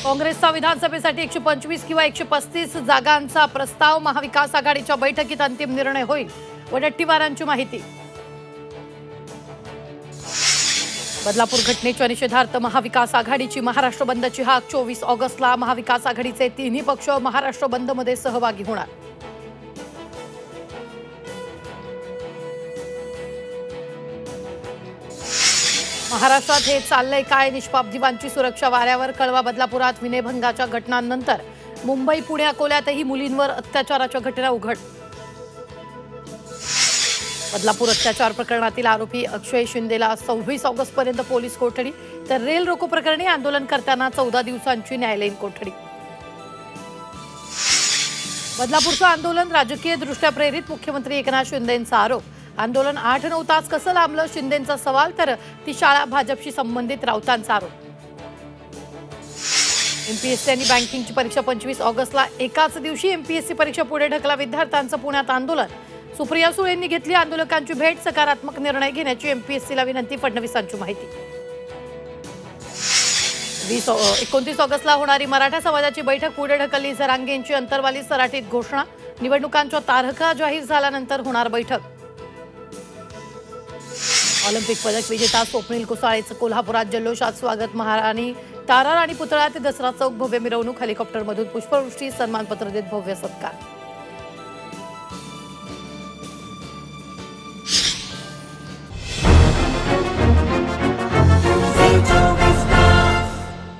काँग्रेसचा विधानसभेसाठी 125 किंवा 135 जागांचा प्रस्ताव महाविकास आघाडीच्या बैठकीत अंतिम निर्णय होईल, वडेट्टीवारांची माहिती। बदलापूर घटनेच्या निषेधार्थ महाविकास आघाडीची महाराष्ट्र बंदची हाक 24 ऑगस्टला महाविकास आघाडीचे तिन्ही पक्ष महाराष्ट्र बंदमध्ये सहभागी होणार। महाराष्ट्रात हे चाललंय काय? निष्पाप जीवांची सुरक्षा वाऱ्यावर। कळवा बदलापुरात विनयभंगाच्या घटनांनंतर मुंबई, पुणे, अकोल्यातही मुलींवर अत्याचाराच्या घटना उघड। बदलापूर अत्याचार प्रकरणातील आरोपी अक्षय शिंदेला 26 ऑगस्टपर्यंत पोलीस कोठडी, तर रेल रोको प्रकरणी आंदोलनकर्त्यांना 14 दिवसांची न्यायालयीन कोठडी। बदलापूरचं आंदोलन राजकीय दृष्ट्या प्रेरित, मुख्यमंत्री एकनाथ शिंदेंचा आरोप। आंदोलन 8-9 तास कसं लांबलं, शिंदेंचा सवाल, तर ती शाळा भाजपशी संबंधित, राऊतांचा आरोप। एमपीएससी आणि बँकिंगची परीक्षा 25 ऑगस्टला, एकाच दिवशी एमपीएससी परीक्षा पुढे ढकला, विद्यार्थ्यांचं पुण्यात आंदोलन। सुप्रिया सुळेंनी घेतली आंदोलकांची भेट, सकारात्मक निर्णय घेण्याची एमपीएससीला विनंती, फडणवीसांची माहिती। 29 ऑगस्टला होणारी मराठा समाजाची बैठक पुढे ढकलली, जरांगेंची अंतरवाली सराटीत घोषणा। निवडणुकांच्या तारखा जाहीर झाल्यानंतर होणार बैठक। ऑलिम्पिक पदक विजेता स्वप्नील कुसाळेचं कोल्हापुरात जल्लोषात स्वागत। महाराणी तारा राणी पुतळा ते दसरा चौक भव्य मिरवणूक, हेलिकॉप्टरमधून पुष्पवृष्टी, सन्मानपत्र देत भव्य सत्कार।